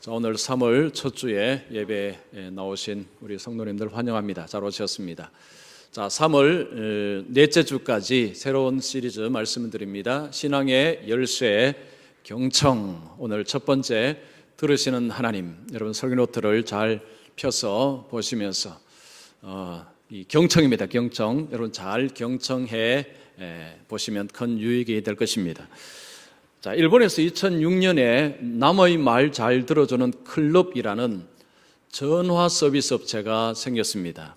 자, 오늘 3월 첫 주에 예배에 나오신 우리 성도님들 환영합니다. 잘 오셨습니다. 자, 3월 넷째 주까지 새로운 시리즈 말씀을 드립니다. 신앙의 열쇠 경청. 오늘 첫 번째 들으시는 하나님. 여러분 설교 노트를 잘 펴서 보시면서 이 경청입니다. 경청. 여러분 잘 경청해 보시면 큰 유익이 될 것입니다. 자, 일본에서 2006년에 남의 말 잘 들어주는 클럽이라는 전화 서비스 업체가 생겼습니다.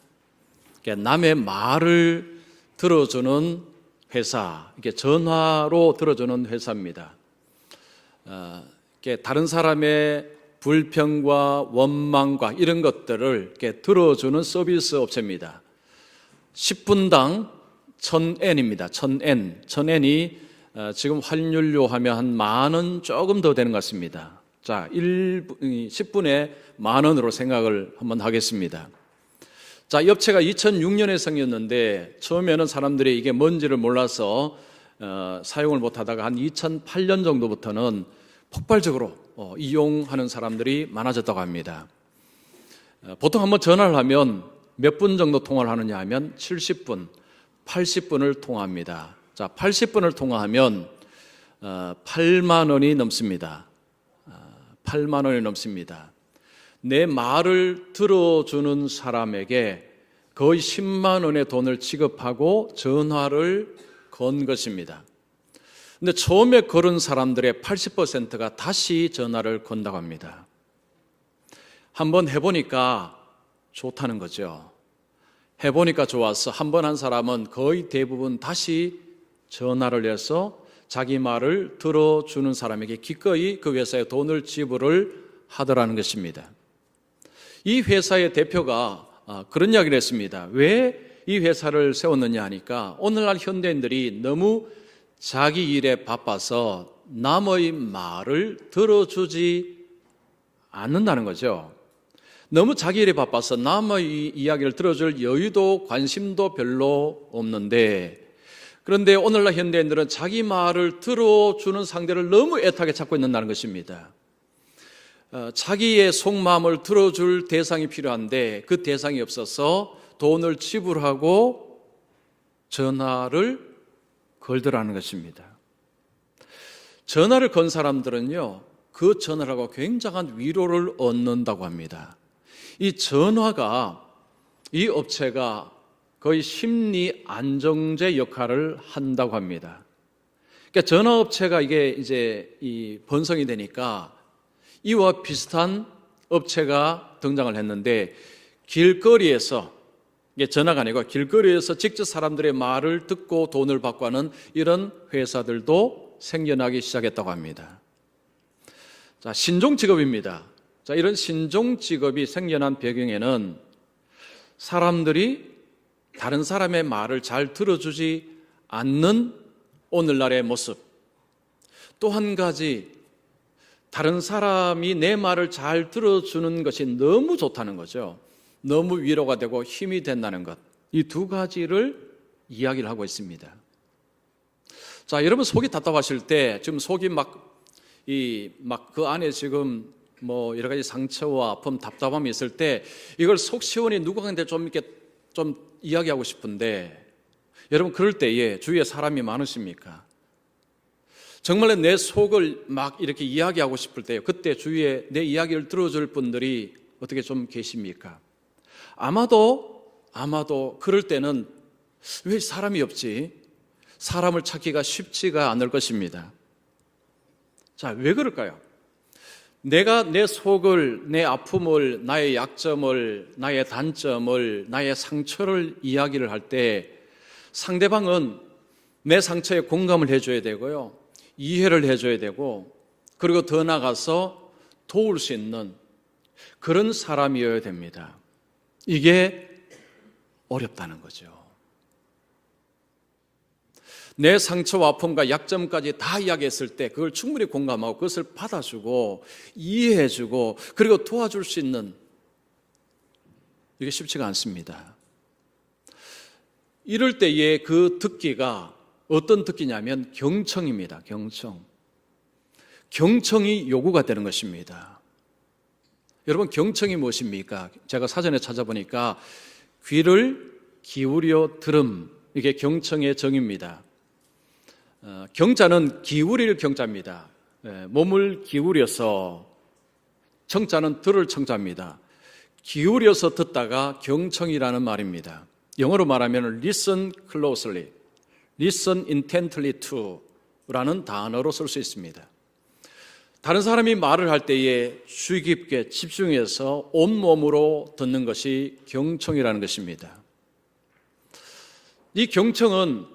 그러니까 남의 말을 들어주는 회사, 이게 전화로 들어주는 회사입니다. 다른 사람의 불평과 원망과 이런 것들을 이렇게 들어주는 서비스 업체입니다. 10분당 1000엔입니다. 1000엔. 1000엔이 지금 환율로 하면 한 10,000원 조금 더 되는 것 같습니다. 자, 10분에 10,000원으로 생각을 한번 하겠습니다. 자, 이 업체가 2006년에 생겼는데 처음에는 사람들이 이게 뭔지를 몰라서 사용을 못하다가 한 2008년 정도부터는 폭발적으로 이용하는 사람들이 많아졌다고 합니다. 보통 한번 전화를 하면 몇 분 정도 통화를 하느냐 하면 70분, 80분을 통화합니다. 자, 80분을 통화하면 8만 원이 넘습니다. 8만 원이 넘습니다. 내 말을 들어주는 사람에게 거의 10만 원의 돈을 지급하고 전화를 건 것입니다. 근데 처음에 걸은 사람들의 80%가 다시 전화를 건다고 합니다. 한번 해보니까 좋다는 거죠. 해보니까 좋아서 한 번 한 사람은 거의 대부분 다시 전화를 해서 자기 말을 들어주는 사람에게 기꺼이 그 회사에 돈을 지불을 하더라는 것입니다. 이 회사의 대표가 그런 이야기를 했습니다. 왜 이 회사를 세웠느냐 하니까 오늘날 현대인들이 너무 자기 일에 바빠서 남의 말을 들어주지 않는다는 거죠. 너무 자기 일에 바빠서 남의 이야기를 들어줄 여유도 관심도 별로 없는데, 그런데 오늘날 현대인들은 자기 말을 들어주는 상대를 너무 애타게 찾고 있는다는 것입니다. 자기의 속마음을 들어줄 대상이 필요한데 그 대상이 없어서 돈을 지불하고 전화를 걸더라는 것입니다. 전화를 건 사람들은요, 그 전화를 하고 굉장한 위로를 얻는다고 합니다. 이 전화가, 이 업체가 거의 심리 안정제 역할을 한다고 합니다. 그러니까 전화업체가 이게 이제 번성이 되니까 이와 비슷한 업체가 등장을 했는데, 길거리에서, 이게 전화가 아니고 길거리에서 직접 사람들의 말을 듣고 돈을 받고 하는 이런 회사들도 생겨나기 시작했다고 합니다. 자, 신종 직업입니다. 자, 이런 신종 직업이 생겨난 배경에는 사람들이 다른 사람의 말을 잘 들어주지 않는 오늘날의 모습, 또 한 가지 다른 사람이 내 말을 잘 들어주는 것이 너무 좋다는 거죠. 너무 위로가 되고 힘이 된다는 것, 이 두 가지를 이야기를 하고 있습니다. 자, 여러분 속이 답답하실 때, 지금 속이 그 안에 지금 여러 가지 상처와 아픔, 답답함이 있을 때 이걸 속 시원히 누구한테 좀 이야기하고 싶은데, 여러분 그럴 때에 주위에 사람이 많으십니까? 정말로 내 속을 이렇게 이야기하고 싶을 때요, 그때 주위에 내 이야기를 들어줄 분들이 어떻게 좀 계십니까? 아마도 그럴 때는 왜 사람이 없지? 사람을 찾기가 쉽지가 않을 것입니다. 자, 왜 그럴까요? 내가 내 속을, 내 아픔을, 나의 약점을, 나의 단점을, 나의 상처를 이야기를 할 때 상대방은 내 상처에 공감을 해줘야 되고요, 이해를 해줘야 되고, 그리고 더 나아가서 도울 수 있는 그런 사람이어야 됩니다. 이게 어렵다는 거죠. 내 상처와 아픔과 약점까지 다 이야기했을 때 그걸 충분히 공감하고 그것을 받아주고 이해해주고 그리고 도와줄 수 있는, 이게 쉽지가 않습니다. 이럴 때의 그 듣기가 어떤 듣기냐면 경청입니다. 경청이 요구가 되는 것입니다. 여러분, 경청이 무엇입니까? 제가 사전에 찾아보니까 귀를 기울여 들음, 이게 경청의 정의입니다. 경자는 기울일 경자입니다. 몸을 기울여서, 청자는 들을 청자입니다. 기울여서 듣다가 경청이라는 말입니다. 영어로 말하면 listen closely, listen intently to 라는 단어로 쓸 수 있습니다. 다른 사람이 말을 할 때에 주의 깊게 집중해서 온몸으로 듣는 것이 경청이라는 것입니다. 이 경청은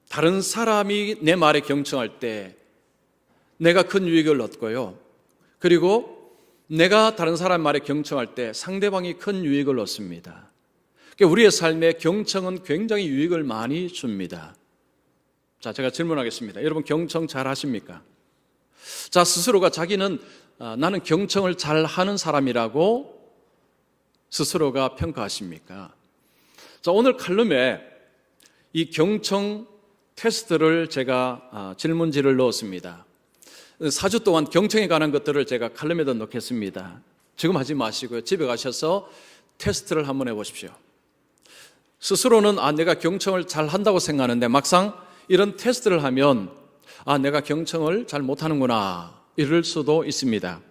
다른 사람이 내 말에 경청할 때 내가 큰 유익을 얻고요. 그리고 내가 다른 사람 말에 경청할 때 상대방이 큰 유익을 얻습니다. 그러니까 우리의 삶에 경청은 굉장히 유익을 많이 줍니다. 자, 제가 질문하겠습니다. 여러분, 경청 잘 하십니까? 자, 스스로가 자기는 나는 경청을 잘 하는 사람이라고 스스로가 평가하십니까? 자, 오늘 칼럼에 이 경청 테스트를 제가 질문지를 넣었습니다. 4주 동안 경청에 관한 것들을 제가 칼럼에다 넣겠습니다. 지금 하지 마시고요. 집에 가셔서 테스트를 한번 해보십시오. 스스로는 내가 경청을 잘 한다고 생각하는데 막상 이런 테스트를 하면 내가 경청을 잘 못하는구나 이럴 수도 있습니다.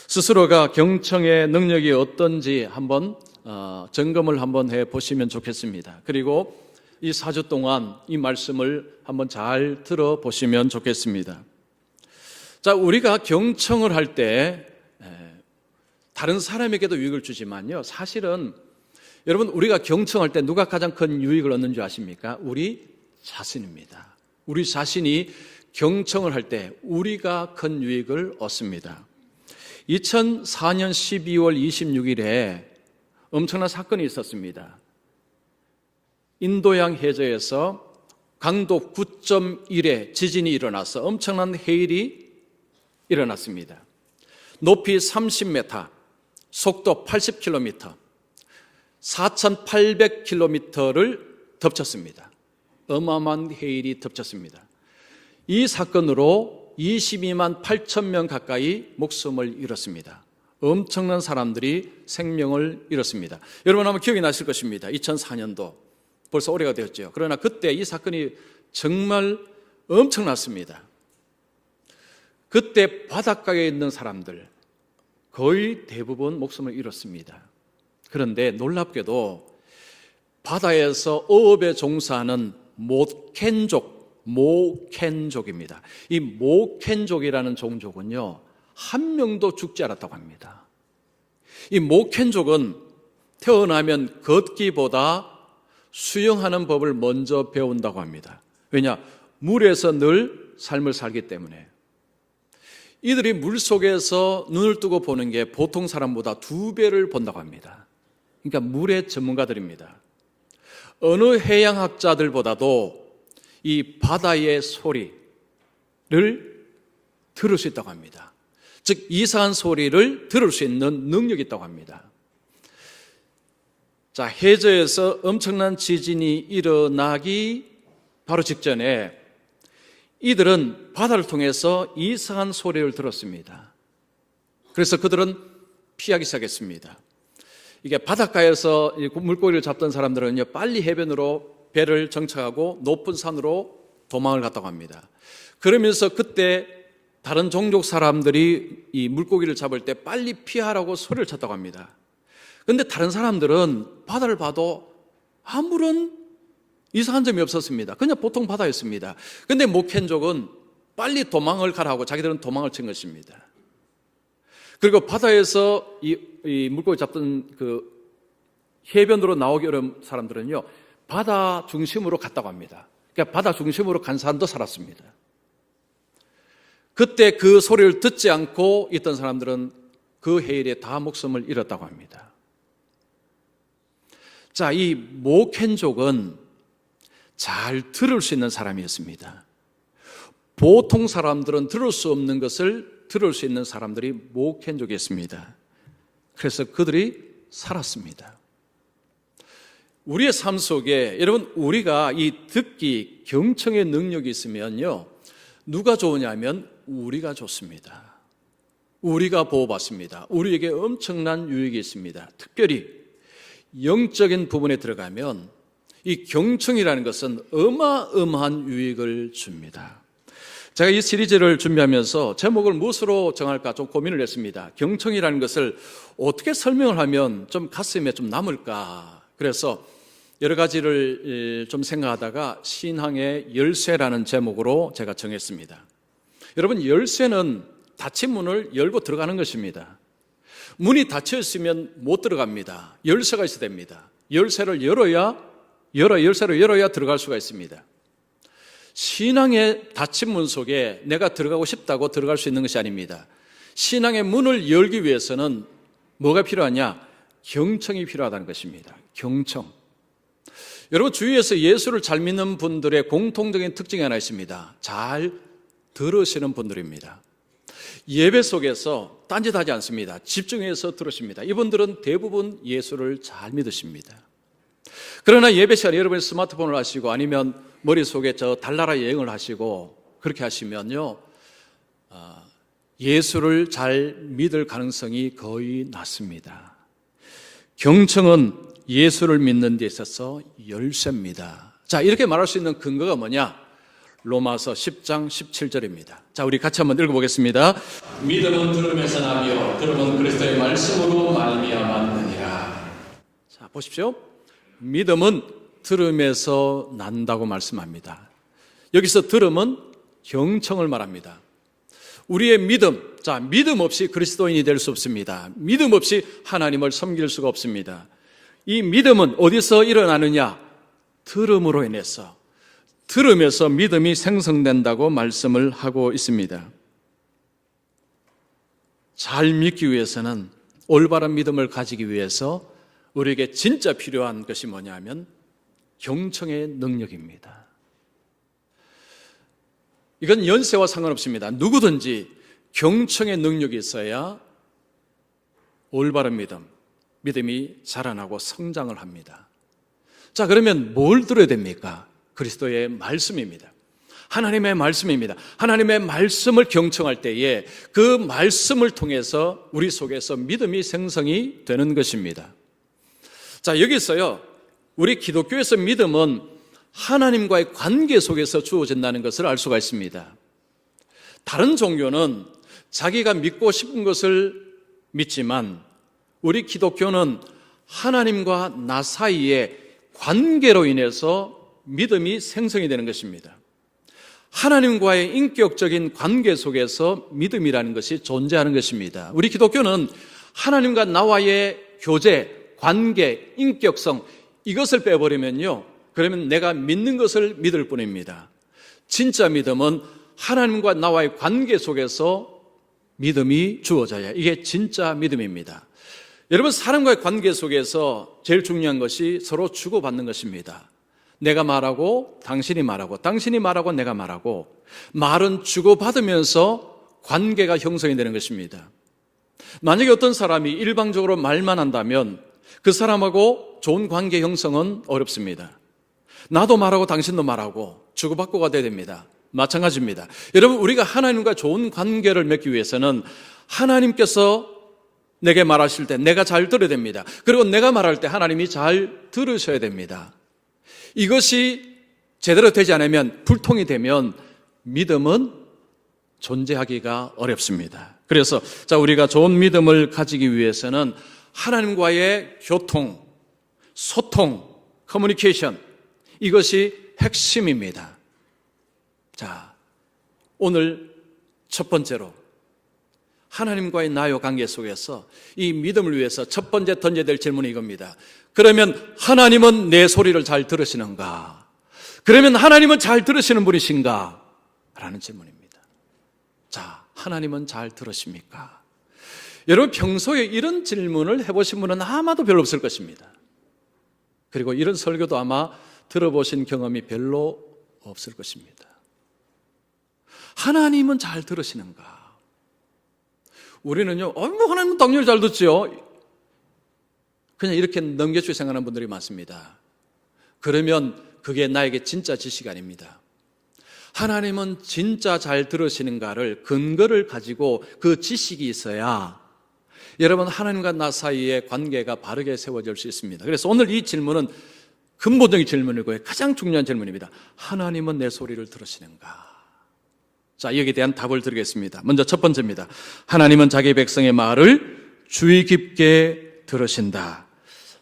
스스로가 경청의 능력이 어떤지 한번 점검을 한번 해보시면 좋겠습니다. 그리고 이 4주 동안 이 말씀을 한번 잘 들어보시면 좋겠습니다. 자, 우리가 경청을 할 때 다른 사람에게도 유익을 주지만요, 사실은 여러분, 우리가 경청할 때 누가 가장 큰 유익을 얻는 줄 아십니까? 우리 자신입니다. 우리 자신이 경청을 할 때 우리가 큰 유익을 얻습니다. 2004년 12월 26일에 엄청난 사건이 있었습니다. 인도양 해저에서 강도 9.1의 지진이 일어나서 엄청난 해일이 일어났습니다. 높이 30m, 속도 80km, 4,800km를 덮쳤습니다. 어마어마한 해일이 덮쳤습니다. 이 사건으로 22만 8천 명 가까이 목숨을 잃었습니다. 엄청난 사람들이 생명을 잃었습니다. 여러분 아마 기억이 나실 것입니다. 2004년도 벌써 오래가 되었죠. 그러나 그때 이 사건이 정말 엄청났습니다. 그때 바닷가에 있는 사람들 거의 대부분 목숨을 잃었습니다. 그런데 놀랍게도 바다에서 어업에 종사하는 모켄족입니다. 이 모켄족이라는 종족은요, 한 명도 죽지 않았다고 합니다. 이 모켄족은 태어나면 걷기보다 수영하는 법을 먼저 배운다고 합니다. 왜냐? 물에서 늘 삶을 살기 때문에. 이들이 물속에서 눈을 뜨고 보는 게 보통 사람보다 2배를 본다고 합니다. 그러니까 물의 전문가들입니다. 어느 해양학자들보다도 이 바다의 소리를 들을 수 있다고 합니다. 즉 이상한 소리를 들을 수 있는 능력이 있다고 합니다. 자, 해저에서 엄청난 지진이 일어나기 바로 직전에 이들은 바다를 통해서 이상한 소리를 들었습니다. 그래서 그들은 피하기 시작했습니다. 이게 바닷가에서 물고기를 잡던 사람들은요, 빨리 해변으로 배를 정착하고 높은 산으로 도망을 갔다고 합니다. 그러면서 그때 다른 종족 사람들이 이 물고기를 잡을 때 빨리 피하라고 소리를 쳤다고 합니다. 그런데 다른 사람들은 바다를 봐도 아무런 이상한 점이 없었습니다. 그냥 보통 바다였습니다. 그런데 모켄족은 빨리 도망을 가라고 자기들은 도망을 친 것입니다. 그리고 바다에서 이 물고기 잡던 그 해변으로 나오기 어려운 사람들은요, 바다 중심으로 갔다고 합니다. 그러니까 바다 중심으로 간 사람도 살았습니다. 그때 그 소리를 듣지 않고 있던 사람들은 그 해일에 다 목숨을 잃었다고 합니다. 자, 이 모켄족은 잘 들을 수 있는 사람이었습니다. 보통 사람들은 들을 수 없는 것을 들을 수 있는 사람들이 모켄족이었습니다. 그래서 그들이 살았습니다. 우리의 삶 속에 여러분, 우리가 이 듣기, 경청의 능력이 있으면요, 누가 좋으냐면 우리가 좋습니다. 우리가 보호받습니다. 우리에게 엄청난 유익이 있습니다. 특별히 영적인 부분에 들어가면 이 경청이라는 것은 어마어마한 유익을 줍니다. 제가 이 시리즈를 준비하면서 제목을 무엇으로 정할까 좀 고민을 했습니다. 경청이라는 것을 어떻게 설명을 하면 좀 가슴에 좀 남을까. 그래서 여러 가지를 좀 생각하다가 신앙의 열쇠라는 제목으로 제가 정했습니다. 여러분, 열쇠는 닫힌 문을 열고 들어가는 것입니다. 문이 닫혀 있으면 못 들어갑니다. 열쇠가 있어야 됩니다. 열쇠를 열어야 들어갈 수가 있습니다. 신앙의 닫힌 문 속에 내가 들어가고 싶다고 들어갈 수 있는 것이 아닙니다. 신앙의 문을 열기 위해서는 뭐가 필요하냐? 경청이 필요하다는 것입니다. 경청. 여러분, 주위에서 예수를 잘 믿는 분들의 공통적인 특징이 하나 있습니다. 잘 들으시는 분들입니다. 예배 속에서 딴짓하지 않습니다. 집중해서 들으십니다. 이분들은 대부분 예수를 잘 믿으십니다. 그러나 예배 시간에 여러분이 스마트폰을 하시고 아니면 머릿속에 저 달나라 여행을 하시고 그렇게 하시면요, 예수를 잘 믿을 가능성이 거의 낮습니다. 경청은 예수를 믿는 데 있어서 열쇠입니다. 자, 이렇게 말할 수 있는 근거가 뭐냐? 로마서 10장 17절입니다. 자, 우리 같이 한번 읽어보겠습니다. 믿음은 들음에서 나며 들음은 그리스도의 말씀으로 말미암았느니라. 자, 보십시오. 믿음은 들음에서 난다고 말씀합니다. 여기서 들음은 경청을 말합니다. 우리의 믿음, 자, 믿음 없이 그리스도인이 될 수 없습니다. 믿음 없이 하나님을 섬길 수가 없습니다. 이 믿음은 어디서 일어나느냐? 들음으로 인해서, 들음에서 믿음이 생성된다고 말씀을 하고 있습니다. 잘 믿기 위해서는, 올바른 믿음을 가지기 위해서 우리에게 진짜 필요한 것이 뭐냐면 경청의 능력입니다. 이건 연세와 상관없습니다. 누구든지 경청의 능력이 있어야 올바른 믿음이 자라나고 성장을 합니다. 자, 그러면 뭘 들어야 됩니까? 그리스도의 말씀입니다. 하나님의 말씀입니다. 하나님의 말씀을 경청할 때에 그 말씀을 통해서 우리 속에서 믿음이 생성이 되는 것입니다. 자, 여기서요, 우리 기독교에서 믿음은 하나님과의 관계 속에서 주어진다는 것을 알 수가 있습니다. 다른 종교는 자기가 믿고 싶은 것을 믿지만 우리 기독교는 하나님과 나 사이의 관계로 인해서 믿음이 생성이 되는 것입니다. 하나님과의 인격적인 관계 속에서 믿음이라는 것이 존재하는 것입니다. 우리 기독교는 하나님과 나와의 교제, 관계, 인격성, 이것을 빼버리면요, 그러면 내가 믿는 것을 믿을 뿐입니다. 진짜 믿음은 하나님과 나와의 관계 속에서 믿음이 주어져야, 이게 진짜 믿음입니다. 여러분, 사람과의 관계 속에서 제일 중요한 것이 서로 주고받는 것입니다. 내가 말하고 당신이 말하고, 당신이 말하고 내가 말하고, 말은 주고받으면서 관계가 형성이 되는 것입니다. 만약에 어떤 사람이 일방적으로 말만 한다면 그 사람하고 좋은 관계 형성은 어렵습니다. 나도 말하고 당신도 말하고 주고받고가 돼야 됩니다. 마찬가지입니다. 여러분, 우리가 하나님과 좋은 관계를 맺기 위해서는 하나님께서 내게 말하실 때 내가 잘 들어야 됩니다. 그리고 내가 말할 때 하나님이 잘 들으셔야 됩니다. 이것이 제대로 되지 않으면, 불통이 되면 믿음은 존재하기가 어렵습니다. 그래서 자, 우리가 좋은 믿음을 가지기 위해서는 하나님과의 교통, 소통, 커뮤니케이션, 이것이 핵심입니다. 자, 오늘 첫 번째로 하나님과의 나요 관계 속에서 이 믿음을 위해서 첫 번째 던져야 될 질문이 이겁니다. 그러면 하나님은 내 소리를 잘 들으시는가? 그러면 하나님은 잘 들으시는 분이신가? 라는 질문입니다. 자, 하나님은 잘 들으십니까? 여러분, 평소에 이런 질문을 해보신 분은 아마도 별로 없을 것입니다. 그리고 이런 설교도 아마 들어보신 경험이 별로 없을 것입니다. 하나님은 잘 들으시는가? 우리는요, 하나님은 당연히 잘 듣지요. 그냥 이렇게 넘겨주고 생각하는 분들이 많습니다. 그러면 그게 나에게 진짜 지식이 아닙니다. 하나님은 진짜 잘 들으시는가를 근거를 가지고 그 지식이 있어야 여러분 하나님과 나 사이의 관계가 바르게 세워질 수 있습니다. 그래서 오늘 이 질문은 근본적인 질문이고요. 가장 중요한 질문입니다. 하나님은 내 소리를 들으시는가? 자, 여기에 대한 답을 드리겠습니다. 먼저 첫 번째입니다. 하나님은 자기 백성의 말을 주의 깊게 들으신다.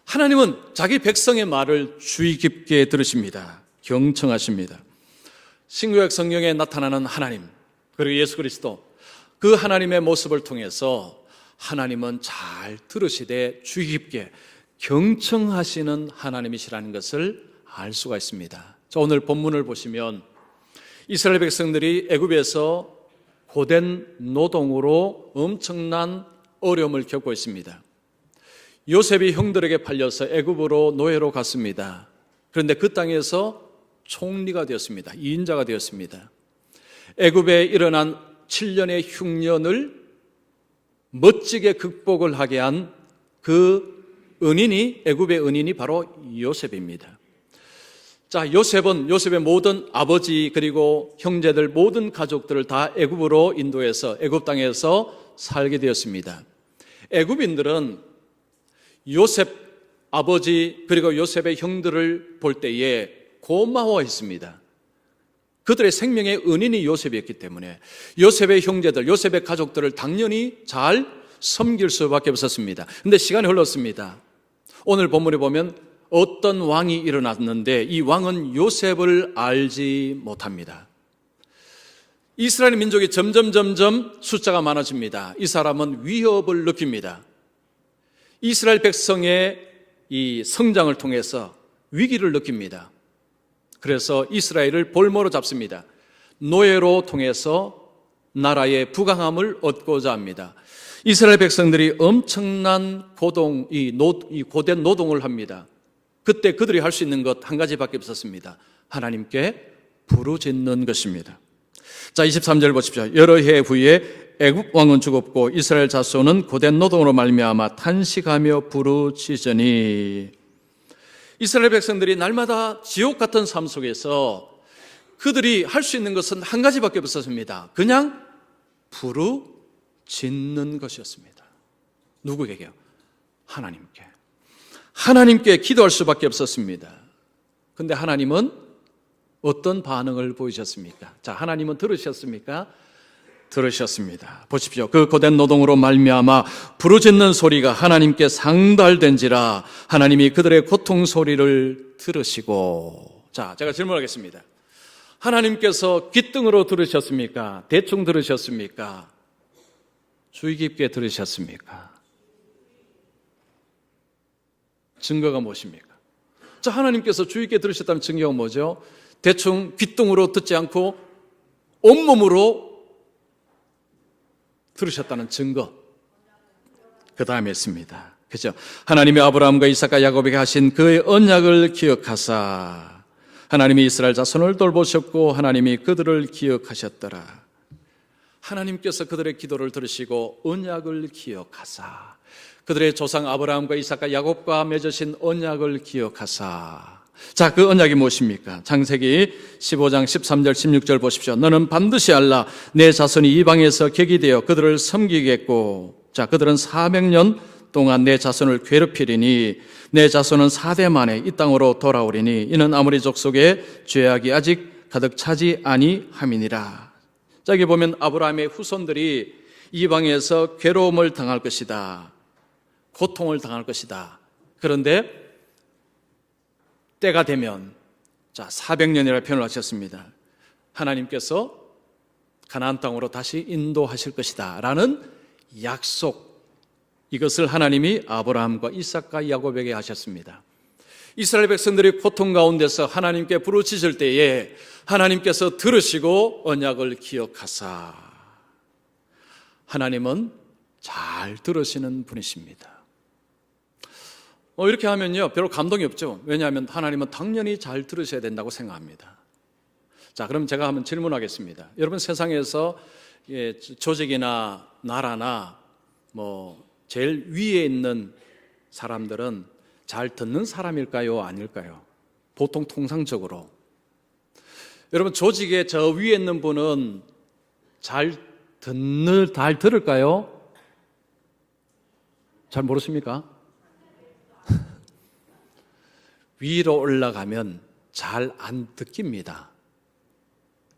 하나님은 자기 백성의 말을 주의 깊게 들으십니다. 경청하십니다. 신구약 성경에 나타나는 하나님, 그리고 예수 그리스도, 그 하나님의 모습을 통해서 하나님은 잘 들으시되 주의 깊게 경청하시는 하나님이시라는 것을 알 수가 있습니다. 자, 오늘 본문을 보시면 이스라엘 백성들이 애굽에서 고된 노동으로 엄청난 어려움을 겪고 있습니다. 요셉이 형들에게 팔려서 애굽으로 노예로 갔습니다. 그런데 그 땅에서 총리가 되었습니다. 2인자가 되었습니다. 애굽에 일어난 7년의 흉년을 멋지게 극복을 하게 한 그 은인이, 애굽의 은인이 바로 요셉입니다. 자, 요셉의 모든 아버지 그리고 형제들 모든 가족들을 다 애굽으로 인도해서 애굽 땅에서 살게 되었습니다. 애굽인들은 요셉 아버지 그리고 요셉의 형들을 볼 때에 고마워했습니다. 그들의 생명의 은인이 요셉이었기 때문에 요셉의 형제들, 요셉의 가족들을 당연히 잘 섬길 수밖에 없었습니다. 그런데 시간이 흘렀습니다. 오늘 본문에 보면 어떤 왕이 일어났는데 이 왕은 요셉을 알지 못합니다. 이스라엘 민족이 점점 숫자가 많아집니다. 이 사람은 위협을 느낍니다. 이스라엘 백성의 이 성장을 통해서 위기를 느낍니다. 그래서 이스라엘을 볼모로 잡습니다. 노예로 통해서 나라의 부강함을 얻고자 합니다. 이스라엘 백성들이 엄청난 고된 노동을 합니다. 그때 그들이 할 수 있는 것 한 가지밖에 없었습니다. 하나님께 부르짖는 것입니다. 자, 23절 보십시오. 여러 해 후에 애굽 왕은 죽었고 이스라엘 자손은 고된 노동으로 말미암아 탄식하며 부르짖으니. 이스라엘 백성들이 날마다 지옥 같은 삶 속에서 그들이 할 수 있는 것은 한 가지밖에 없었습니다. 그냥 부르짖는 것이었습니다. 누구에게요? 하나님께. 하나님께 기도할 수밖에 없었습니다. 그런데 하나님은 어떤 반응을 보이셨습니까? 자, 하나님은 들으셨습니까? 들으셨습니다. 보십시오. 그 고된 노동으로 말미암아 부르짖는 소리가 하나님께 상달된지라 하나님이 그들의 고통 소리를 들으시고. 자, 제가 질문하겠습니다. 하나님께서 귓등으로 들으셨습니까? 대충 들으셨습니까? 주의 깊게 들으셨습니까? 증거가 무엇입니까? 자, 하나님께서 주의 깊게 들으셨다는 증거가 뭐죠? 대충 귓등으로 듣지 않고 온몸으로 들으셨다는 증거. 그 다음에 있습니다. 그죠? 하나님이 아브라함과 이삭과 야곱에게 하신 그의 언약을 기억하사 하나님이 이스라엘 자손을 돌보셨고 하나님이 그들을 기억하셨더라. 하나님께서 그들의 기도를 들으시고 언약을 기억하사 그들의 조상 아브라함과 이삭과 야곱과 맺으신 언약을 기억하사. 자, 그 언약이 무엇입니까? 창세기 15장 13절 16절 보십시오. 너는 반드시 알라. 내 자손이 이방에서 객이 되어 그들을 섬기겠고, 자, 그들은 400년 동안 내 자손을 괴롭히리니 내 자손은 4대 만에 이 땅으로 돌아오리니 이는 아모리 족속의 죄악이 아직 가득 차지 아니함이니라. 자, 여기 보면 아브라함의 후손들이 이방에서 괴로움을 당할 것이다. 고통을 당할 것이다. 그런데 때가 되면, 자, 400년이라는 표현을 하셨습니다. 하나님께서 가나안 땅으로 다시 인도하실 것이다 라는 약속, 이것을 하나님이 아브라함과 이삭과 야곱에게 하셨습니다. 이스라엘 백성들이 고통 가운데서 하나님께 부르짖을 때에 하나님께서 들으시고 언약을 기억하사. 하나님은 잘 들으시는 분이십니다. 이렇게 하면요, 별로 감동이 없죠. 왜냐하면 하나님은 당연히 잘 들으셔야 된다고 생각합니다. 자, 그럼 제가 한번 질문하겠습니다. 여러분, 세상에서 조직이나 나라나 제일 위에 있는 사람들은 잘 듣는 사람일까요? 아닐까요? 보통 통상적으로. 여러분, 조직의 저 위에 있는 분은 잘 들을까요? 잘 모르십니까? 위로 올라가면 잘 안 듣깁니다.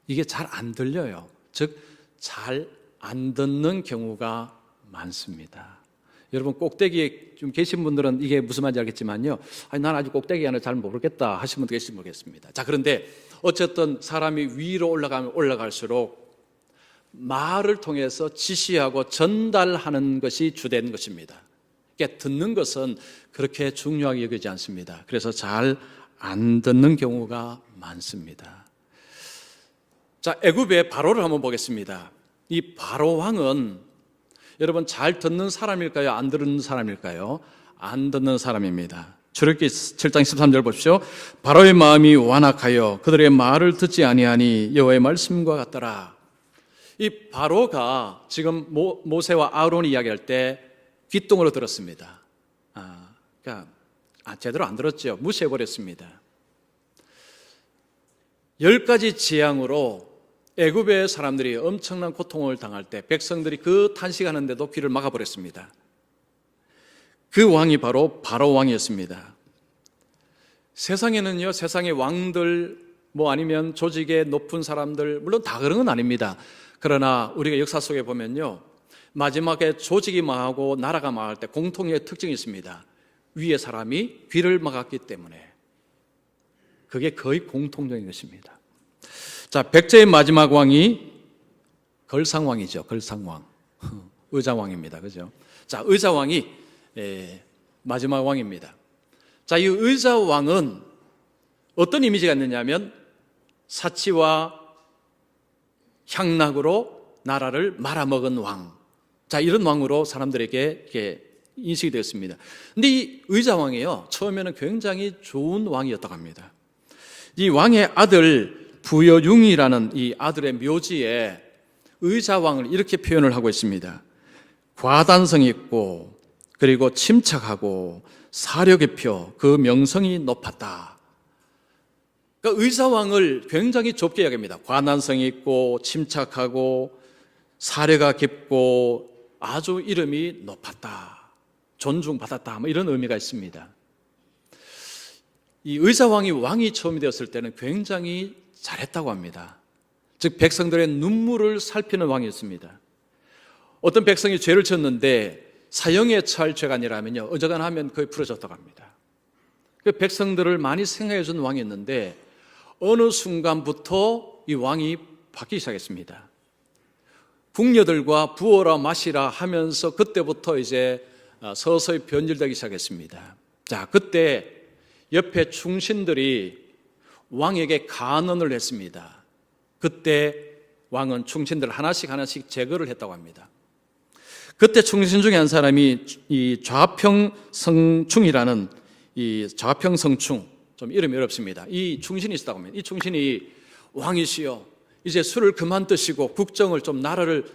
이게 잘 안 들려요. 즉, 잘 안 듣는 경우가 많습니다. 여러분, 꼭대기에 좀 계신 분들은 이게 무슨 말인지 알겠지만요. 아니, 난 아직 꼭대기 하나 잘 모르겠다 하시는 분도 계실지 모르겠습니다. 자, 그런데 어쨌든 사람이 위로 올라가면 올라갈수록 말을 통해서 지시하고 전달하는 것이 주된 것입니다. 그러니까 듣는 것은 그렇게 중요하게 여기지 않습니다. 그래서 잘 안 듣는 경우가 많습니다. 자, 애굽의 바로를 한번 보겠습니다. 이 바로 왕은 여러분 잘 듣는 사람일까요? 안 듣는 사람일까요? 안 듣는 사람입니다. 출애굽기 7장 13절 보십시오. 바로의 마음이 완악하여 그들의 말을 듣지 아니하니 여호와의 말씀과 같더라. 이 바로가 지금 모세와 아론이 이야기할 때 귓등으로 들었습니다. 그러니까 제대로 안 들었죠. 무시해버렸습니다. 10가지 재앙으로 애굽의 사람들이 엄청난 고통을 당할 때 백성들이 그 탄식하는데도 귀를 막아버렸습니다. 그 왕이 바로 바로 왕이었습니다. 세상에는요, 세상의 왕들 아니면 조직의 높은 사람들, 물론 다 그런 건 아닙니다. 그러나 우리가 역사 속에 보면요, 마지막에 조직이 망하고 나라가 망할 때 공통의 특징이 있습니다. 위에 사람이 귀를 막았기 때문에. 그게 거의 공통적인 것입니다. 자, 백제의 마지막 왕이 걸상왕이죠. 걸상왕. 의자왕입니다. 그죠? 자, 의자왕이 마지막 왕입니다. 자, 이 의자왕은 어떤 이미지가 있느냐면 사치와 향락으로 나라를 말아먹은 왕. 자, 이런 왕으로 사람들에게 이렇게 인식이 되었습니다. 근데 이 의자왕이요, 처음에는 굉장히 좋은 왕이었다고 합니다. 이 왕의 아들 부여융이라는 이 아들의 묘지에 의자왕을 이렇게 표현을 하고 있습니다. 과단성 있고 그리고 침착하고 사려 깊여 그 명성이 높았다. 그러니까 의자왕을 굉장히 좁게 이야기합니다. 과단성이 있고 침착하고 사려가 깊고 아주 이름이 높았다, 존중받았다, 이런 의미가 있습니다. 이 의자왕이 왕이 처음이 되었을 때는 굉장히 잘했다고 합니다. 즉 백성들의 눈물을 살피는 왕이었습니다. 어떤 백성이 죄를 졌는데 사형에 처할 죄가 아니라면요, 어져간하면 거의 풀어졌다고 합니다. 그 백성들을 많이 생각해 준 왕이었는데 어느 순간부터 이 왕이 바뀌기 시작했습니다. 궁녀들과 부어라 마시라 하면서 그때부터 이제 서서히 변질되기 시작했습니다. 자, 그때 옆에 충신들이 왕에게 간언을 했습니다. 그때 왕은 충신들 하나씩 제거를 했다고 합니다. 그때 충신 중에 한 사람이 이 좌평성충이라는 이 좌평성충, 좀 이름이 어렵습니다. 이 충신이 있었다고 합니다. 이 충신이 왕이시여, 이제 술을 그만 드시고 국정을 좀 나라를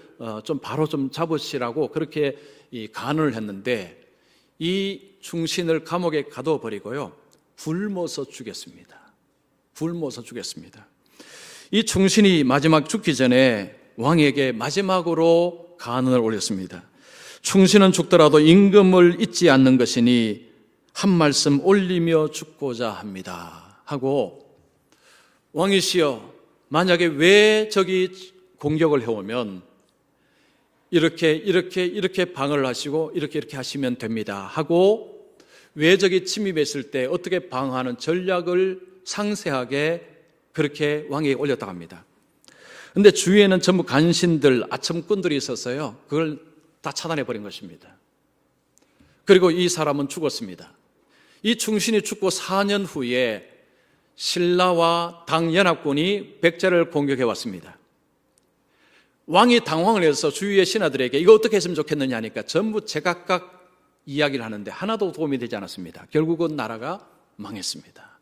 좀 바로 좀 잡으시라고 그렇게 이 간언을 했는데 이 충신을 감옥에 가둬버리고요, 굶어서 죽였습니다. 굶어서 죽였습니다. 이 충신이 마지막 죽기 전에 왕에게 마지막으로 간언을 올렸습니다. 충신은 죽더라도 임금을 잊지 않는 것이니 한 말씀 올리며 죽고자 합니다 하고, 왕이시여, 만약에 왜 저기 공격을 해오면 이렇게 방어를 하시고 이렇게 하시면 됩니다 하고, 왜 저기 침입했을 때 어떻게 방어하는 전략을 상세하게 그렇게 왕에게 올렸다고 합니다. 그런데 주위에는 전부 간신들, 아첨꾼들이 있었어요. 그걸 다 차단해버린 것입니다. 그리고 이 사람은 죽었습니다. 이 충신이 죽고 4년 후에 신라와 당연합군이 백제를 공격해 왔습니다. 왕이 당황을 해서 주위의 신하들에게 이거 어떻게 했으면 좋겠느냐 하니까 전부 제각각 이야기를 하는데 하나도 도움이 되지 않았습니다. 결국은 나라가 망했습니다.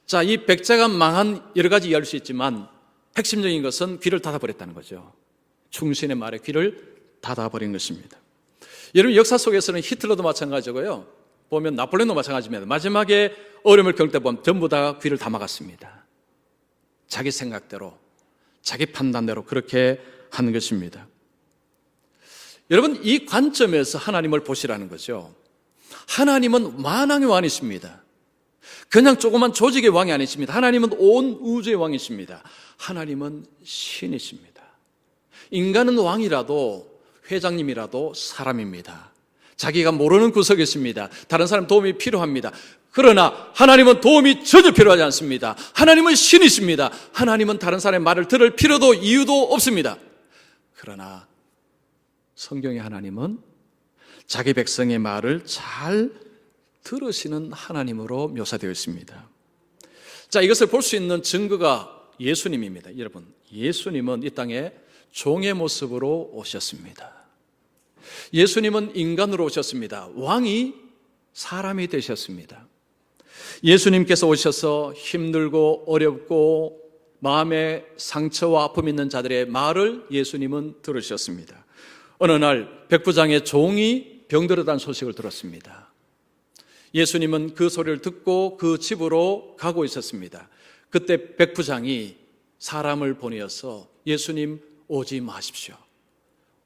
자, 이 백제가 망한 여러 가지 이해할 수 있지만 핵심적인 것은 귀를 닫아버렸다는 거죠. 충신의 말에 귀를 닫아버린 것입니다. 여러분, 역사 속에서는 히틀러도 마찬가지고요, 보면 나폴레옹도 마찬가지입니다. 마지막에 어려움을 겪을 때 보면 전부 다 귀를 다 막았습니다. 자기 생각대로, 자기 판단대로 그렇게 하는 것입니다. 여러분, 이 관점에서 하나님을 보시라는 거죠. 하나님은 만왕의 왕이십니다. 그냥 조그만 조직의 왕이 아니십니다. 하나님은 온 우주의 왕이십니다. 하나님은 신이십니다. 인간은 왕이라도 회장님이라도 사람입니다. 자기가 모르는 구석이 있습니다. 다른 사람 도움이 필요합니다. 그러나 하나님은 도움이 전혀 필요하지 않습니다. 하나님은 신이십니다. 하나님은 다른 사람의 말을 들을 필요도 이유도 없습니다. 그러나 성경의 하나님은 자기 백성의 말을 잘 들으시는 하나님으로 묘사되어 있습니다. 자, 이것을 볼 수 있는 증거가 예수님입니다. 여러분, 예수님은 이 땅에 종의 모습으로 오셨습니다. 예수님은 인간으로 오셨습니다. 왕이 사람이 되셨습니다. 예수님께서 오셔서 힘들고 어렵고 마음에 상처와 아픔 있는 자들의 말을 예수님은 들으셨습니다. 어느 날 백부장의 종이 병들었다는 소식을 들었습니다. 예수님은 그 소리를 듣고 그 집으로 가고 있었습니다. 그때 백부장이 사람을 보내어서 예수님 오지 마십시오.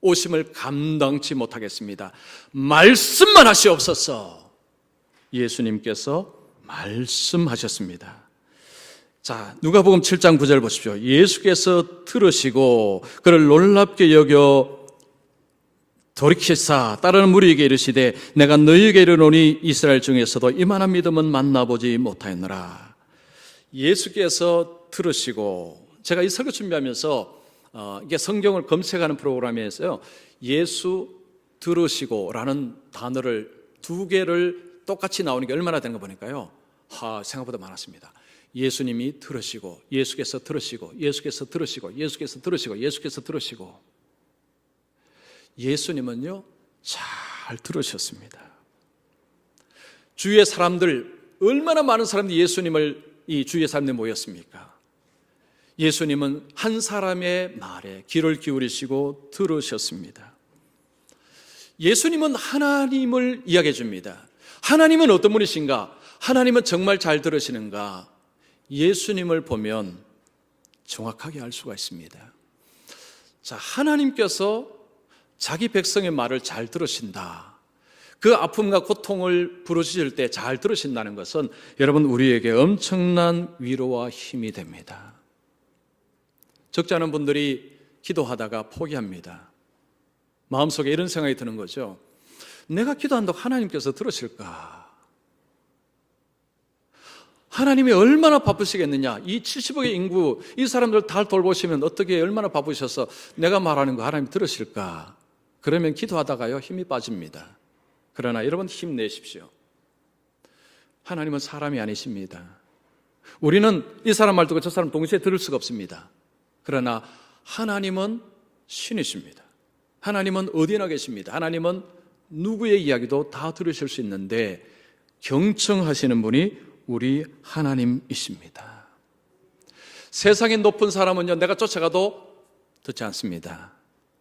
오심을 감당치 못하겠습니다. 말씀만 하시옵소서. 예수님께서 말씀하셨습니다. 자, 누가복음 7장 9절 보십시오. 예수께서 들으시고 그를 놀랍게 여겨 돌이키사 따르는 무리에게 이르시되 내가 너희에게 이르노니 이스라엘 중에서도 이만한 믿음은 만나보지 못하였노라. 예수께서 들으시고, 제가 이 설교 준비하면서 이게 성경을 검색하는 프로그램에서요, 예수 들으시고라는 단어를 두 개를 똑같이 나오는 게 얼마나 되는 거 보니까요, 생각보다 많았습니다. 예수님이 들으시고, 예수께서 들으시고, 예수께서 들으시고, 예수께서 들으시고, 예수께서 들으시고. 예수님은요, 잘 들으셨습니다. 주위의 사람들, 얼마나 많은 사람들이 예수님을 이 주위의 사람들이 모였습니까? 예수님은 한 사람의 말에 귀를 기울이시고 들으셨습니다. 예수님은 하나님을 이야기해 줍니다. 하나님은 어떤 분이신가? 하나님은 정말 잘 들으시는가? 예수님을 보면 정확하게 알 수가 있습니다. 자, 하나님께서 자기 백성의 말을 잘 들으신다. 그 아픔과 고통을 부르짖을 때 잘 들으신다는 것은 여러분, 우리에게 엄청난 위로와 힘이 됩니다. 적지 않은 분들이 기도하다가 포기합니다. 마음속에 이런 생각이 드는 거죠. 내가 기도한다고 하나님께서 들으실까? 하나님이 얼마나 바쁘시겠느냐? 이 70억의 인구, 이 사람들 다 돌보시면 어떻게 얼마나 바쁘셔서 내가 말하는 거 하나님 들으실까? 그러면 기도하다가요, 힘이 빠집니다. 그러나 여러분, 힘내십시오. 하나님은 사람이 아니십니다. 우리는 이 사람 말 듣고 저 사람 동시에 들을 수가 없습니다. 그러나 하나님은 신이십니다. 하나님은 어디나 계십니다. 하나님은 누구의 이야기도 다 들으실 수 있는데 경청하시는 분이 우리 하나님이십니다. 세상의 높은 사람은요, 내가 쫓아가도 듣지 않습니다.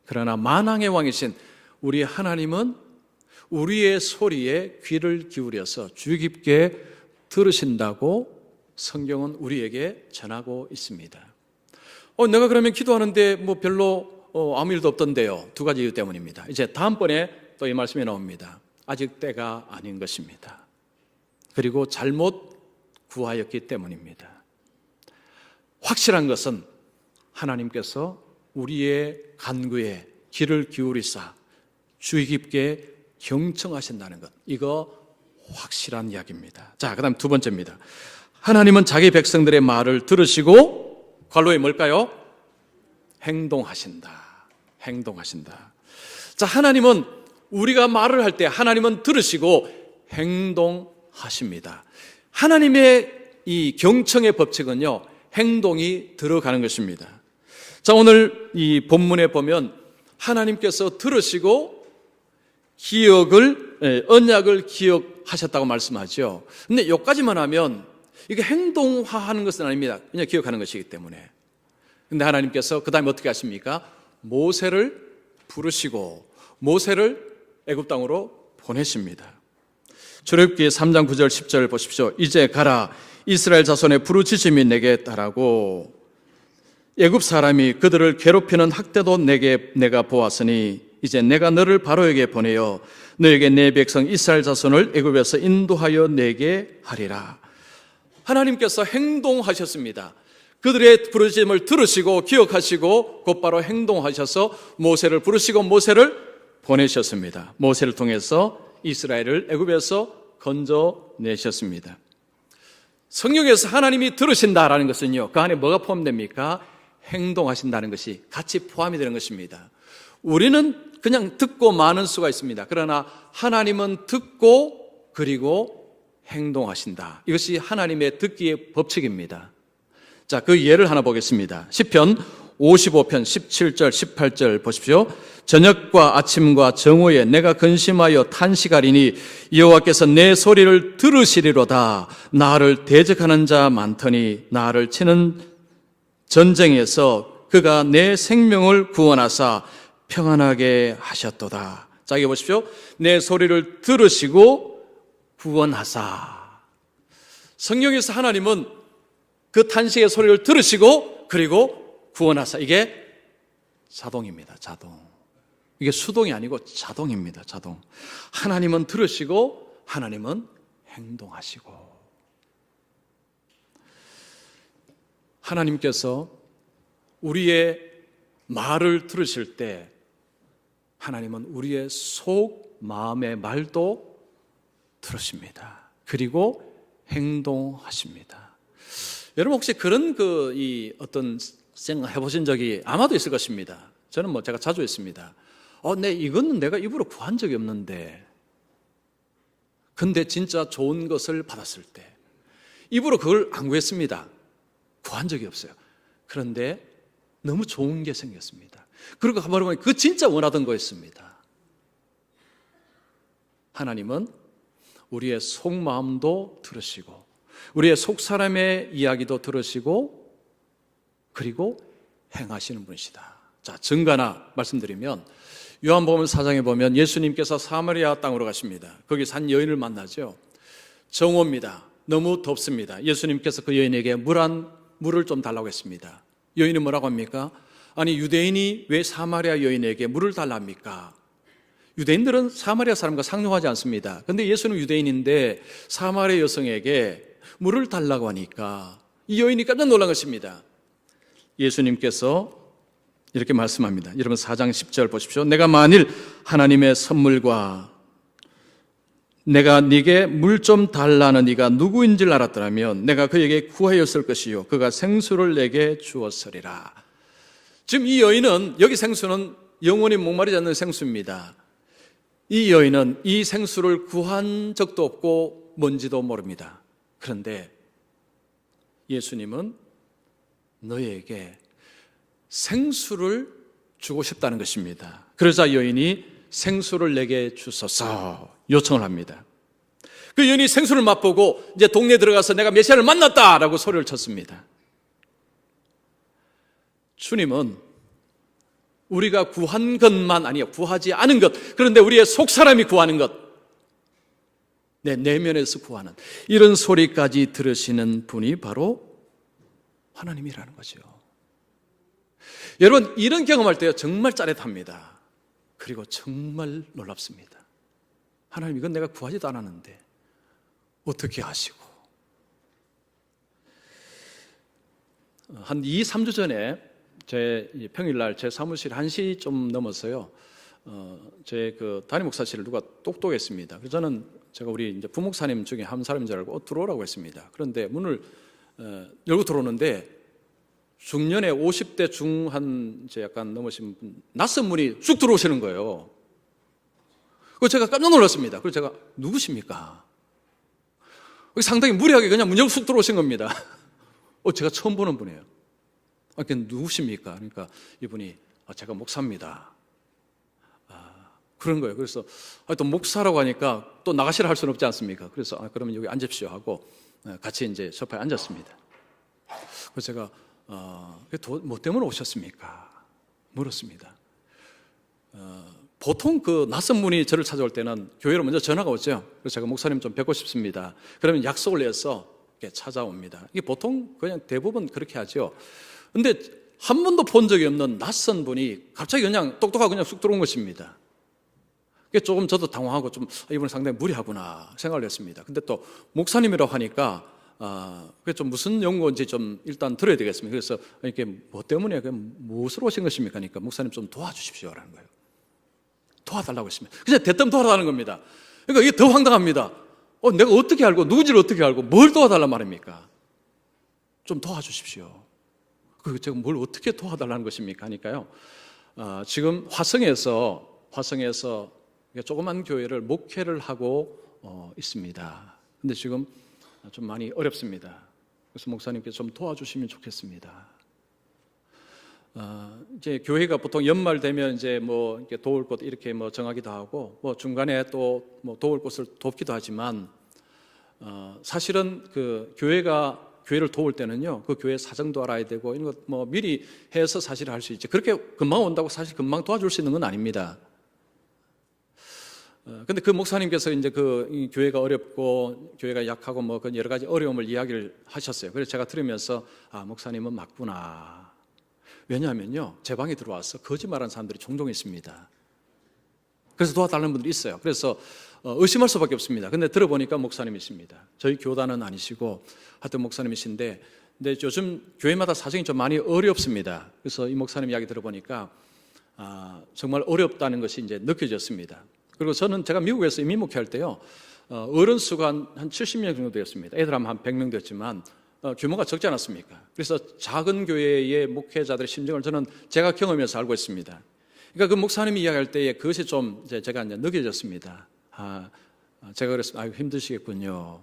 그러나 만왕의 왕이신 우리 하나님은 우리의 소리에 귀를 기울여서 주의 깊게 들으신다고 성경은 우리에게 전하고 있습니다. 내가 그러면 기도하는데 뭐 별로 아무 일도 없던데요. 두 가지 이유 때문입니다. 이제 다음번에 또 이 말씀이 나옵니다. 아직 때가 아닌 것입니다. 그리고 잘못 구하였기 때문입니다. 확실한 것은 하나님께서 우리의 간구에 귀를 기울이사 주의 깊게 경청하신다는 것, 이거 확실한 이야기입니다. 자, 그 다음 두 번째입니다. 하나님은 자기 백성들의 말을 들으시고 관로에 뭘까요? 행동하신다. 행동하신다. 자, 하나님은 우리가 말을 할 때 하나님은 들으시고 행동하십니다. 하나님의 이 경청의 법칙은요, 행동이 들어가는 것입니다. 자, 오늘 이 본문에 보면 하나님께서 들으시고 언약을 기억하셨다고 말씀하죠. 근데 여기까지만 하면 이게 행동화하는 것은 아닙니다. 그냥 기억하는 것이기 때문에. 근데 하나님께서 그 다음에 어떻게 하십니까? 모세를 부르시고 모세를 애굽 땅으로 보내십니다. 출애굽기 3장 9절 10절 보십시오. 이제 가라, 이스라엘 자손의 부르짖음이 내게 따라고 애굽 사람이 그들을 괴롭히는 학대도 내가 보았으니 이제 내가 너를 바로에게 보내어 너에게 내 백성 이스라엘 자손을 애굽에서 인도하여 내게 하리라. 하나님께서 행동하셨습니다. 그들의 부르심을 들으시고 기억하시고 곧바로 행동하셔서 모세를 부르시고 모세를 보내셨습니다. 모세를 통해서 이스라엘을 애굽에서 건져내셨습니다. 성경에서 하나님이 들으신다라는 것은요, 그 안에 뭐가 포함됩니까? 행동하신다는 것이 같이 포함이 되는 것입니다. 우리는 그냥 듣고 마는 수가 있습니다. 그러나 하나님은 듣고 그리고 행동하신다. 이것이 하나님의 듣기의 법칙입니다. 자, 그 예를 하나 보겠습니다. 시편 55편 17절 18절 보십시오. 저녁과 아침과 정오에 내가 근심하여 탄식하리니 여호와께서 내 소리를 들으시리로다. 나를 대적하는 자 많더니 나를 치는 전쟁에서 그가 내 생명을 구원하사 평안하게 하셨도다. 자, 여기 보십시오. 내 소리를 들으시고 구원하사. 성경에서 하나님은 그 탄식의 소리를 들으시고 그리고 구원하사. 이게 자동입니다. 자동. 이게 수동이 아니고 자동입니다. 자동. 하나님은 들으시고 하나님은 행동하시고. 하나님께서 우리의 말을 들으실 때 하나님은 우리의 속 마음의 말도 들으십니다. 그리고 행동하십니다. 여러분 혹시 그런 어떤 생각 해보신 적이 아마도 있을 것입니다. 저는 제가 자주 했습니다. 이거는 내가 입으로 구한 적이 없는데, 근데 진짜 좋은 것을 받았을 때 입으로 그걸 안 구했습니다. 구한 적이 없어요. 그런데 너무 좋은 게 생겼습니다. 그리고 가만히 보면 그 진짜 원하던 거였습니다. 하나님은 우리의 속마음도 들으시고 우리의 속사람의 이야기도 들으시고 그리고 행하시는 분이시다. 자, 증거나 말씀드리면 요한복음 4장에 보면 예수님께서 사마리아 땅으로 가십니다. 거기서 한 여인을 만나죠. 정오입니다. 너무 덥습니다. 예수님께서 그 여인에게 물을 좀 달라고 했습니다. 여인이 뭐라고 합니까? 아니, 유대인이 왜 사마리아 여인에게 물을 달랍니까? 유대인들은 사마리아 사람과 상종하지 않습니다. 그런데 예수는 유대인인데 사마리아 여성에게 물을 달라고 하니까 이 여인이 깜짝 놀란 것입니다. 예수님께서 이렇게 말씀합니다. 여러분 4장 10절 보십시오. 내가 만일 하나님의 선물과 내가 네게 물 좀 달라는 네가 누구인지를 알았더라면 내가 그에게 구하였을 것이요 그가 생수를 내게 주었으리라. 지금 이 여인은, 여기 생수는 영원히 목마르지 않는 생수입니다. 이 여인은 이 생수를 구한 적도 없고 뭔지도 모릅니다. 그런데 예수님은 너에게 생수를 주고 싶다는 것입니다. 그러자 여인이 생수를 내게 주소서 요청을 합니다. 그 여인이 생수를 맛보고 이제 동네에 들어가서 내가 메시아를 만났다라고 소리를 쳤습니다. 주님은 우리가 구한 것만 아니요, 구하지 않은 것, 그런데 우리의 속사람이 구하는 것, 내 내면에서 구하는 이런 소리까지 들으시는 분이 바로 하나님이라는 거죠. 여러분, 이런 경험할 때 정말 짜릿합니다. 그리고 정말 놀랍습니다. 하나님, 이건 내가 구하지도 않았는데 어떻게 하시고. 한 2, 3주 전에 제 평일날 제 사무실 1시 좀 넘었어요. 제 그 담임 목사실을 누가 똑똑했습니다. 그래서 저는 제가 우리 이제 부목사님 중에 한 사람인 줄 알고 들어오라고 했습니다. 그런데 문을 열고 들어오는데 중년에 50대 중한 이제 약간 넘으신 분, 낯선 분이 쑥 들어오시는 거예요. 그래서 제가 깜짝 놀랐습니다. 그래서 제가 누구십니까? 상당히 무례하게 그냥 문 열고 쑥 들어오신 겁니다. 제가 처음 보는 분이에요. 그게 누구십니까? 그러니까 이분이 제가 목사입니다. 그런 거예요. 그래서 또 목사라고 하니까 또 나가시라 할 수는 없지 않습니까? 그래서 그러면 여기 앉으십시오 하고 같이 이제 소파에 앉았습니다. 그래서 제가 뭐 때문에 오셨습니까? 물었습니다. 보통 그 낯선 분이 저를 찾아올 때는 교회로 먼저 전화가 오죠. 그래서 제가 목사님 좀 뵙고 싶습니다. 그러면 약속을 내서 찾아옵니다. 이게 보통 그냥 대부분 그렇게 하죠. 근데 한 번도 본 적이 없는 낯선 분이 갑자기 그냥 똑똑하고 그냥 쑥 들어온 것입니다. 그게 조금 저도 당황하고 좀 이분은 상당히 무리하구나 생각을 했습니다. 근데 또 목사님이라고 하니까 그게 좀 무슨 연구인지 좀 일단 들어야 되겠습니다. 그래서 이게 뭐 때문에 무엇으로 오신 것입니까? 그러니까 목사님 좀 도와주십시오라는 거예요. 도와달라고 했습니다. 그냥 대뜸 도와달라는 겁니다. 그러니까 이게 더 황당합니다. 내가 어떻게 알고 누구지를 어떻게 알고 뭘 도와달란 말입니까? 좀 도와주십시오. 제가 뭘 어떻게 도와달라는 것입니까? 하니까요. 지금 화성에서 조그만 교회를 목회를 하고 있습니다. 근데 지금 좀 많이 어렵습니다. 그래서 목사님께 좀 도와주시면 좋겠습니다. 이제 교회가 보통 연말 되면 이제 뭐 이렇게 도울 곳 이렇게 뭐 정하기도 하고 뭐 중간에 또 뭐 도울 곳을 돕기도 하지만 사실은 그 교회를 도울 때는요 그 교회 사정도 알아야 되고 이런 것 뭐 미리 해서 사실 할 수 있지 그렇게 금방 온다고 사실 금방 도와줄 수 있는 건 아닙니다. 근데 그 목사님께서 이제 이 교회가 어렵고 교회가 약하고 뭐 그 여러 가지 어려움을 이야기를 하셨어요. 그래서 제가 들으면서 목사님은 맞구나. 왜냐하면요 제 방에 들어와서 거짓말하는 사람들이 종종 있습니다. 그래서 도와달라는 분들이 있어요. 그래서 의심할 수밖에 없습니다. 근데 들어보니까 목사님이십니다. 저희 교단은 아니시고 하여튼 목사님이신데 근데 요즘 교회마다 사정이 좀 많이 어렵습니다. 그래서 이 목사님 이야기 들어보니까 정말 어렵다는 것이 이제 느껴졌습니다. 그리고 제가 미국에서 이민 목회할 때요 어른 수가 한 70명 정도 되었습니다. 애들 하면 한 100명 되었지만 규모가 적지 않았습니까? 그래서 작은 교회의 목회자들의 심정을 제가 경험해서 알고 있습니다. 그러니까 그 목사님이 이야기할 때에 그것이 좀 제가 이제 느껴졌습니다. 제가 그랬습니다. 힘드시겠군요.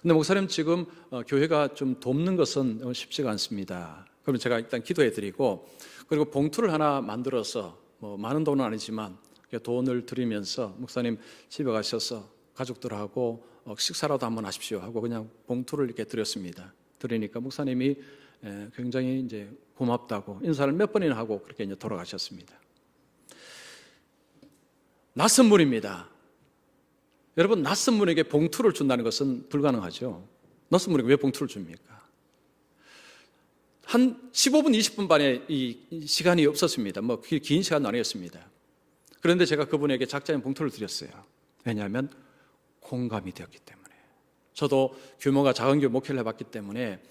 근데 목사님 지금 교회가 좀 돕는 것은 쉽지가 않습니다. 그럼 제가 일단 기도해 드리고 그리고 봉투를 하나 만들어서 뭐 많은 돈은 아니지만 돈을 드리면서 목사님 집에 가셔서 가족들하고 식사라도 한번 하십시오 하고 그냥 봉투를 이렇게 드렸습니다. 드리니까 목사님이 굉장히 이제 고맙다고 인사를 몇 번이나 하고 그렇게 이제 돌아가셨습니다. 낯선 분입니다. 여러분 낯선 분에게 봉투를 준다는 것은 불가능하죠. 낯선 분에게 왜 봉투를 줍니까? 한 15분, 20분 반의 이 시간이 없었습니다. 뭐 긴 시간은 아니었습니다. 그런데 제가 그분에게 작자인 봉투를 드렸어요. 왜냐하면 공감이 되었기 때문에. 저도 규모가 작은 교회 목회를 해봤기 때문에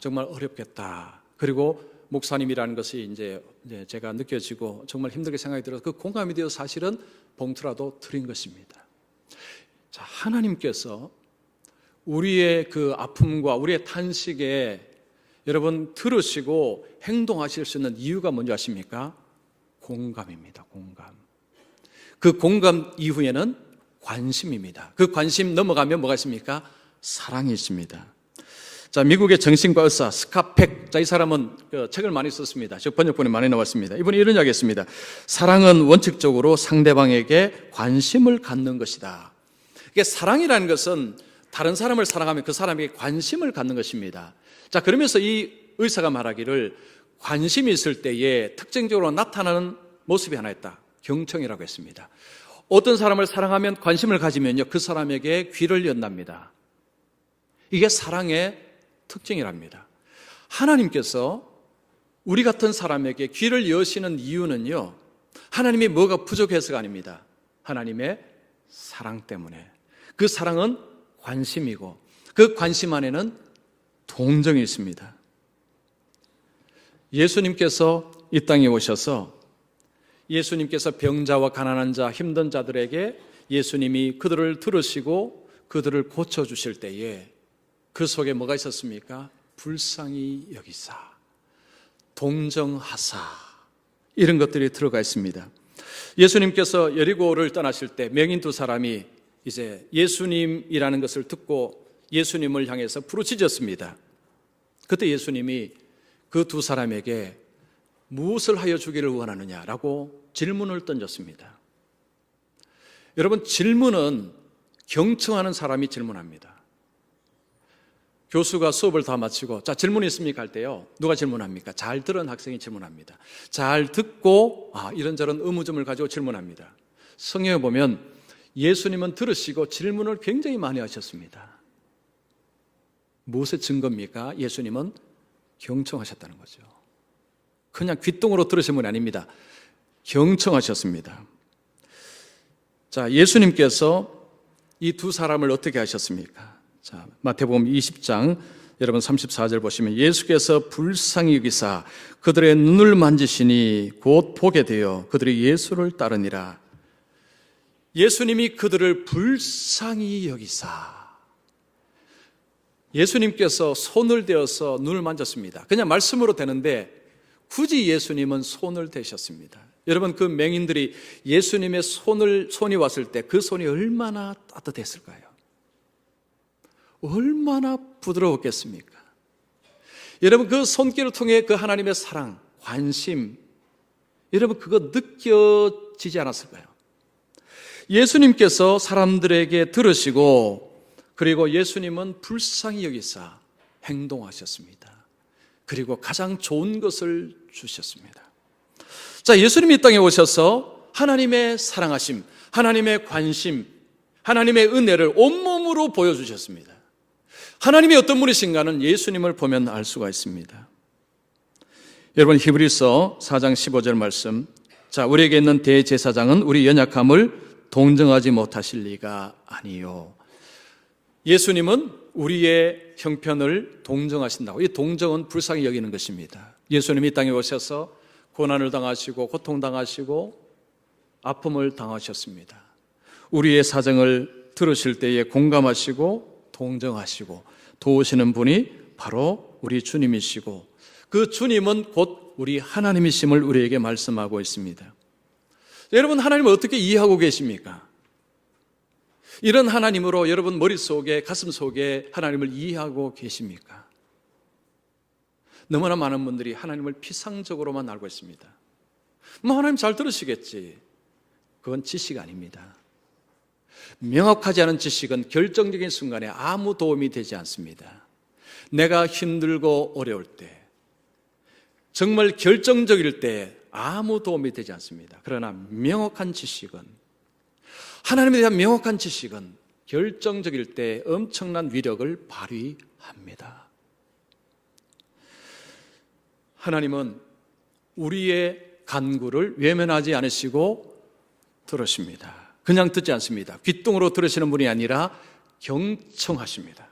정말 어렵겠다. 그리고 목사님이라는 것이 이제 제가 느껴지고 정말 힘들게 생각이 들어서 그 공감이 되어서 사실은 봉투라도 드린 것입니다. 자, 하나님께서 우리의 그 아픔과 우리의 탄식에 여러분 들으시고 행동하실 수 있는 이유가 뭔지 아십니까? 공감입니다. 공감. 그 공감 이후에는 관심입니다. 그 관심 넘어가면 뭐가 있습니까? 사랑이 있습니다. 자, 미국의 정신과 의사 스카펙. 자, 이 사람은 책을 많이 썼습니다. 즉 번역본에 많이 나왔습니다. 이분이 이런 이야기했습니다. 사랑은 원칙적으로 상대방에게 관심을 갖는 것이다. 이게 사랑이라는 것은 다른 사람을 사랑하면 그 사람에게 관심을 갖는 것입니다. 자, 그러면서 이 의사가 말하기를 관심이 있을 때에 특징적으로 나타나는 모습이 하나 있다. 경청이라고 했습니다. 어떤 사람을 사랑하면 관심을 가지면요 그 사람에게 귀를 연답니다. 이게 사랑의 특징이랍니다. 하나님께서 우리 같은 사람에게 귀를 여시는 이유는요 하나님이 뭐가 부족해서가 아닙니다. 하나님의 사랑 때문에. 그 사랑은 관심이고 그 관심 안에는 동정이 있습니다. 예수님께서 이 땅에 오셔서 예수님께서 병자와 가난한 자, 힘든 자들에게 예수님이 그들을 들으시고 그들을 고쳐주실 때에 그 속에 뭐가 있었습니까? 불쌍히 여기사, 동정하사 이런 것들이 들어가 있습니다. 예수님께서 여리고를 떠나실 때 맹인 두 사람이 이제 예수님이라는 것을 듣고 예수님을 향해서 부르짖었습니다. 그때 예수님이 그 두 사람에게 무엇을 하여 주기를 원하느냐라고 질문을 던졌습니다. 여러분, 질문은 경청하는 사람이 질문합니다. 교수가 수업을 다 마치고 자, 질문이 있습니까? 할 때요 누가 질문합니까? 잘 들은 학생이 질문합니다. 잘 듣고 이런저런 의무점을 가지고 질문합니다. 성경에 보면 예수님은 들으시고 질문을 굉장히 많이 하셨습니다. 무엇의 증거입니까? 예수님은 경청하셨다는 거죠. 그냥 귓등으로 들으신 분이 아닙니다. 경청하셨습니다. 자, 예수님께서 이 두 사람을 어떻게 하셨습니까? 자, 마태복음 20장 여러분 34절 보시면 예수께서 불쌍히 여기사 그들의 눈을 만지시니 곧 보게 되어 그들이 예수를 따르니라. 예수님이 그들을 불쌍히 여기사, 예수님께서 손을 대어서 눈을 만졌습니다. 그냥 말씀으로 되는데 굳이 예수님은 손을 대셨습니다. 여러분, 그 맹인들이 예수님의 손이 왔을 때 그 손이 얼마나 따뜻했을까요? 얼마나 부드러웠겠습니까? 여러분, 그 손길을 통해 그 하나님의 사랑, 관심, 여러분 그거 느껴지지 않았을까요? 예수님께서 사람들에게 들으시고 그리고 예수님은 불쌍히 여기사 행동하셨습니다. 그리고 가장 좋은 것을 주셨습니다. 자, 예수님이 이 땅에 오셔서 하나님의 사랑하심, 하나님의 관심, 하나님의 은혜를 온몸으로 보여주셨습니다. 하나님이 어떤 분이신가는 예수님을 보면 알 수가 있습니다. 여러분, 히브리서 4장 15절 말씀, 자, 우리에게 있는 대제사장은 우리 연약함을 동정하지 못하실 리가 아니요. 예수님은 우리의 형편을 동정하신다고. 이 동정은 불쌍히 여기는 것입니다. 예수님이 이 땅에 오셔서 고난을 당하시고 고통당하시고 아픔을 당하셨습니다. 우리의 사정을 들으실 때에 공감하시고 동정하시고 도우시는 분이 바로 우리 주님이시고 그 주님은 곧 우리 하나님이심을 우리에게 말씀하고 있습니다. 여러분, 하나님을 어떻게 이해하고 계십니까? 이런 하나님으로 여러분 머릿속에, 가슴속에 하나님을 이해하고 계십니까? 너무나 많은 분들이 하나님을 피상적으로만 알고 있습니다. 뭐 하나님 잘 들으시겠지. 그건 지식 아닙니다. 명확하지 않은 지식은 결정적인 순간에 아무 도움이 되지 않습니다. 내가 힘들고 어려울 때, 정말 결정적일 때 아무 도움이 되지 않습니다. 그러나 명확한 지식은, 하나님에 대한 명확한 지식은 결정적일 때 엄청난 위력을 발휘합니다. 하나님은 우리의 간구를 외면하지 않으시고 들으십니다. 그냥 듣지 않습니다. 귓등으로 들으시는 분이 아니라 경청하십니다.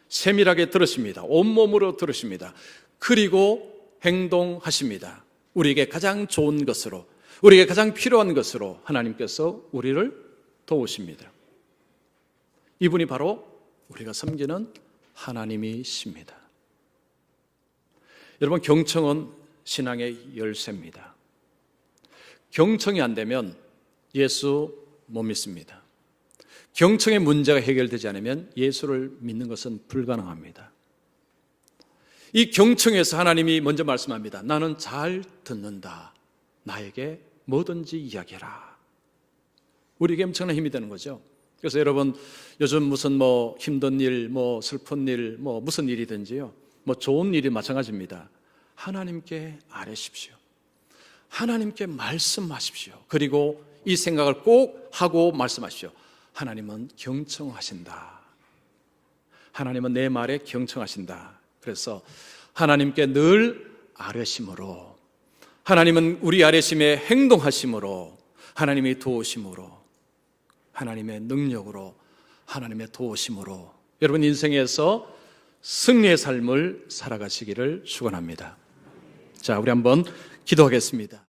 세밀하게 들으십니다. 온몸으로 들으십니다. 그리고 행동하십니다. 우리에게 가장 좋은 것으로, 우리에게 가장 필요한 것으로 하나님께서 우리를 도우십니다. 이분이 바로 우리가 섬기는 하나님이십니다. 여러분, 경청은 신앙의 열쇠입니다. 경청이 안 되면 예수 못 믿습니다. 경청의 문제가 해결되지 않으면 예수를 믿는 것은 불가능합니다. 이 경청에서 하나님이 먼저 말씀합니다. 나는 잘 듣는다. 나에게 뭐든지 이야기해라. 우리에게 엄청난 힘이 되는 거죠. 그래서 여러분, 요즘 무슨 힘든 일, 슬픈 일, 무슨 일이든지요, 좋은 일이 마찬가지입니다. 하나님께 아뢰십시오. 하나님께 말씀하십시오. 그리고 이 생각을 꼭 하고 말씀하십시오. 하나님은 경청하신다. 하나님은 내 말에 경청하신다. 그래서 하나님께 늘 아뢰심으로, 하나님은 우리 아뢰심에 행동하심으로, 하나님의 도우심으로, 하나님의 능력으로, 하나님의 도우심으로 여러분 인생에서 승리의 삶을 살아가시기를 축원합니다. 자, 우리 한번 기도하겠습니다.